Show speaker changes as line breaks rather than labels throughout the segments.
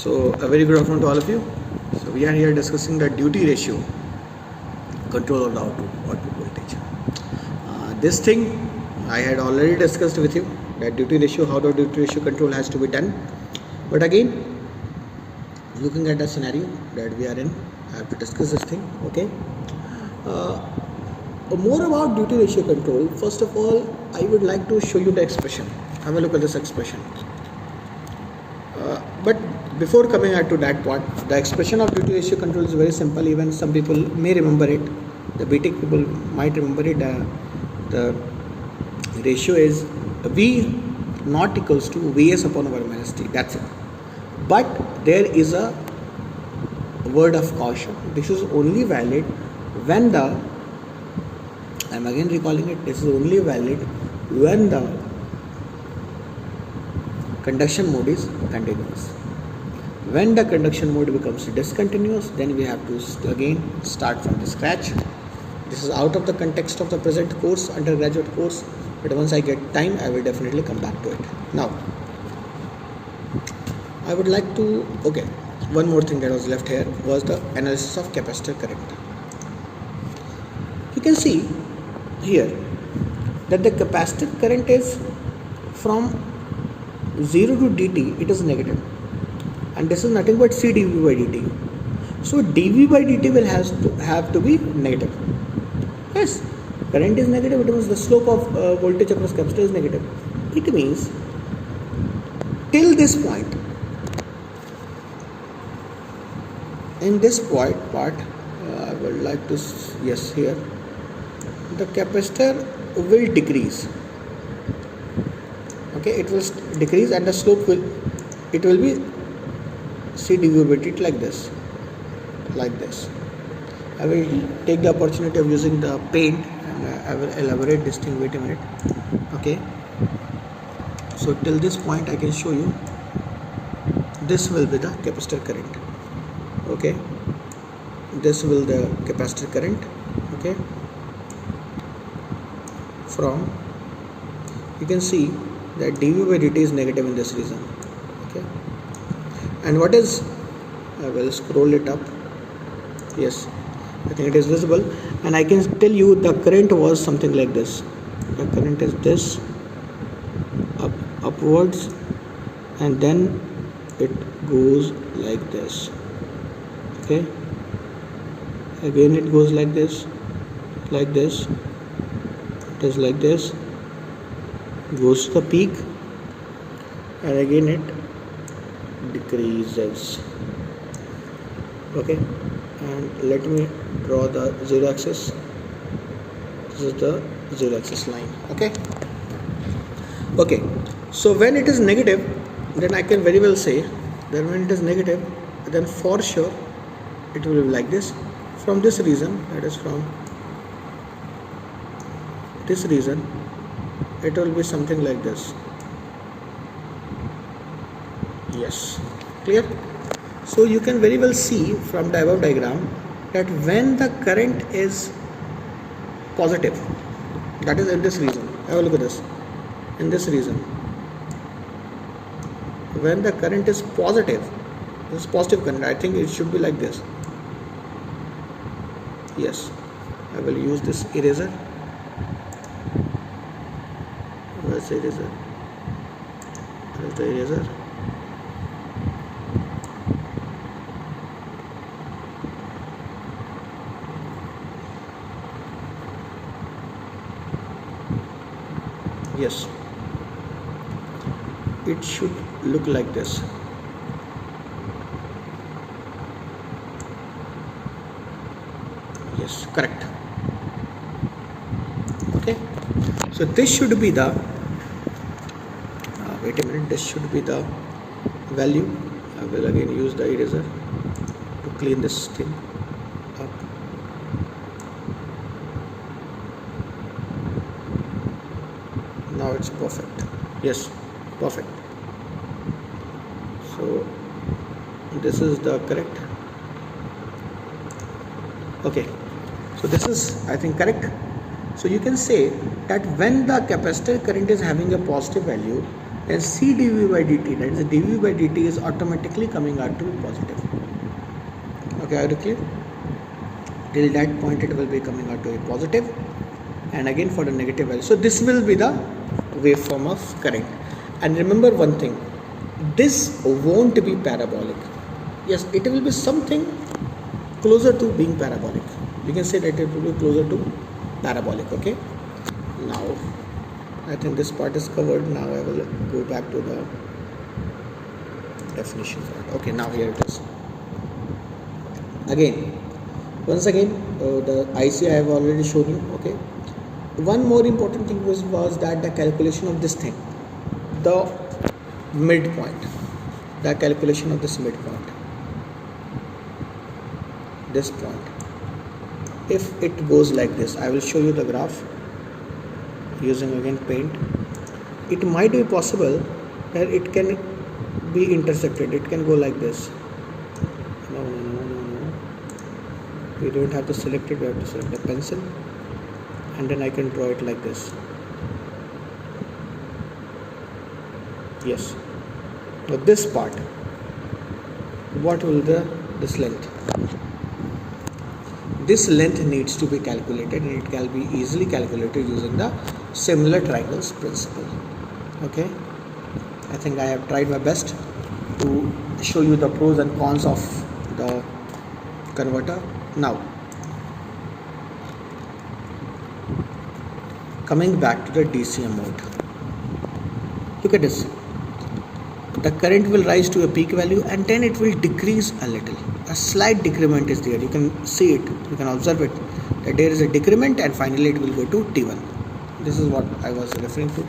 So a very good afternoon to all of you. So we are here discussing the duty ratio control of the output voltage. This thing I had already discussed with you, that duty ratio, how the duty ratio control has to be done. But again, looking at the scenario that we are in, I have to discuss this thing. Okay. More about duty ratio control. First of all, I would like to show you the expression. Have a look at this expression. But before coming to that part, the expression of duty ratio control is very simple. Even some people may remember it. The BTech people might remember it. The ratio is V not equals to Vs upon 1 minus T. That's it. But there is a word of caution. This is only valid when the, I am again recalling it, this is only valid when the conduction mode is continuous. When the conduction mode becomes discontinuous, then we have to again start from the scratch. This is out of the context of the present course, undergraduate course, but once I get time, I will definitely come back to it. Now, I would like to, one more thing that was left here was the analysis of capacitor current. You can see here that the capacitor current is from 0 to dt, it is negative, and this is nothing but C dV by dt. So dV by dt will have to be negative. Yes, current is negative, it means the slope of voltage across capacitor is negative. It means till this point, in this part I would like to, yes, here the capacitor will decrease. Okay, it will decrease and the slope will be C dV by dt like this. I will take the opportunity of using the paint and I will elaborate this thing. Wait a minute. Okay, so till this point I can show you this will be the capacitor current. Okay, this will the capacitor current. Okay, from, you can see that dV by dt is negative in this region. Okay, and what is, I will scroll it up. Yes, I think it is visible, and I can tell you the current was something like this. The current is this, upwards, and then it goes like this. Okay, again it goes like this, it is like this, goes to the peak, and again it decreases. Okay, and let me draw the zero axis. This is the zero axis line. Okay, so when it is negative, then I can very well say that when it is negative, then for sure it will be like this. From this region, that is from this region, it will be something like this. Yes, clear? So you can very well see from the above diagram that when the current is positive, that is in this region, have a look at this, in this region, when the current is positive, this is positive current, I think it should be like this. Yes, I will use this eraser. Where's the eraser? Where's the eraser? Yes, it should look like this. Yes, correct. Okay, so this should be the wait a minute, this should be the value. I will again use the eraser to clean this thing up. Now it's perfect. Yes, perfect. So this is the correct. Okay, so this is, I think, correct. So you can say that when the capacitor current is having a positive value, then C dV by dt, that is the dV by dt is automatically coming out to be positive. Okay, are you clear? Till that point it will be coming out to be positive, and again for the negative value. So this will be the waveform of current. And remember one thing, this won't be parabolic. Yes, it will be something closer to being parabolic. We can say that it will be closer to parabolic. Okay, now I think this part is covered. Now I will go back to the definition part. Okay, now here it is. Again, once again, the IC I have already shown you. Okay, one more important thing was that the calculation of this thing, the midpoint, the calculation of this midpoint, this point, if it goes like this, I will show you the graph using again paint. It might be possible that it can be intersected, it can go like this. No. We don't have to select it, we have to select the pencil, and then I can draw it like this. Yes. Now this part, what will this length? This length needs to be calculated, and it can be easily calculated using the similar triangles principle. Okay, I think I have tried my best to show you the pros and cons of the converter. Now coming back to the DCM mode, look at this. The current will rise to a peak value and then it will decrease a little. A slight decrement is there. You can see it, you can observe it, that there is a decrement and finally it will go to T1. This is what I was referring to.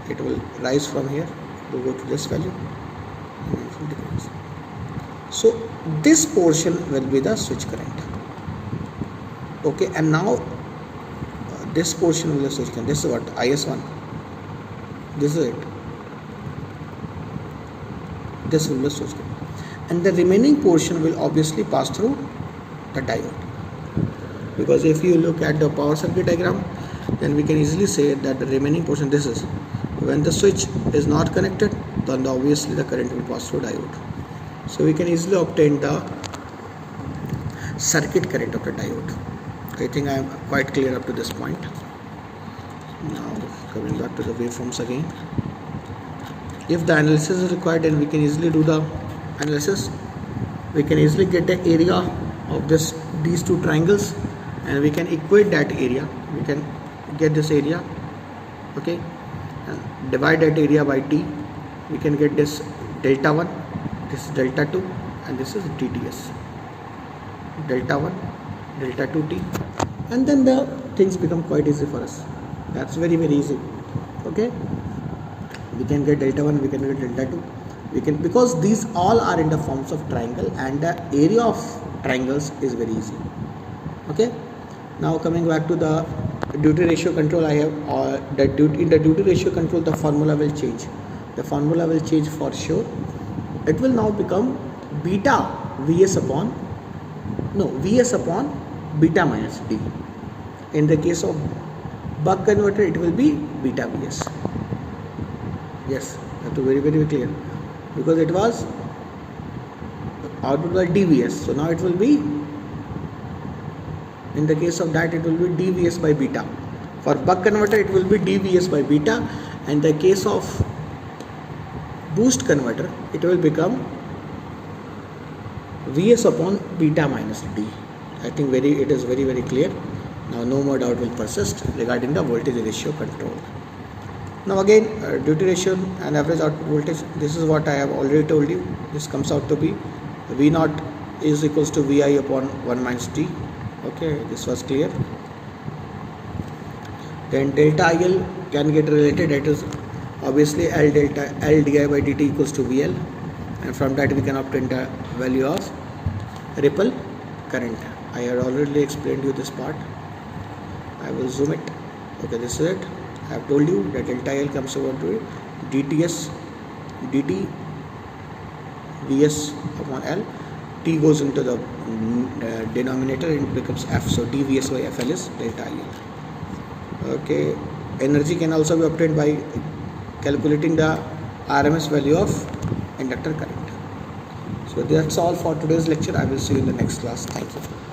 It will rise from here, it will go to this value and it will decrease. So this portion will be the switch current. Okay, and now this portion will be the switch current. This is what? IS1. This is it. This will be the switch current. And the remaining portion will obviously pass through the diode. Because if you look at the power circuit diagram, then we can easily say that the remaining portion, this is, when the switch is not connected, then obviously the current will pass through diode. So we can easily obtain the circuit current of the diode. I think I am quite clear up to this point. Now coming back to the waveforms again. If the analysis is required, then we can easily do the analysis. We can easily get the area of these two triangles, and we can equate that area. We can get this area, okay, and divide that area by t. We can get this delta 1, this is delta 2, and this is dts. Delta 1, delta 2t, and then the things become quite easy for us. That's very easy. Okay, we can get delta 1, we can get delta 2, we can, because these all are in the forms of triangle and the area of triangles is very easy. Okay, now coming back to the duty ratio control, I have in the duty ratio control the formula will change. The formula will change for sure. It will now become beta Vs upon beta minus d. In the case of buck converter, it will be beta Vs. Yes, you have to very clear, because it was output by dVs, so now it will be, in the case of that, it will be dVs by beta. For buck converter, it will be dVs by beta, and the case of boost converter, it will become Vs upon beta minus d. I think it is very clear. Now no more doubt will persist regarding the voltage ratio control. Now again, duty ratio and average output voltage, this is what I have already told you. This comes out to be V0 is equals to Vi upon 1 minus d. Okay, this was clear. Then delta IL can get related, that is obviously L di by dt equals to VL, and from that we can obtain the value of ripple current. I had already explained you this part. I will zoom it. Okay, this is it. I have told you that delta L comes over to dts dt Vs upon L. T goes into the denominator and it becomes F. So dVs by FL is delta IL. Okay, energy can also be obtained by calculating the RMS value of inductor current. So that's all for today's lecture. I will see you in the next class. Thank you.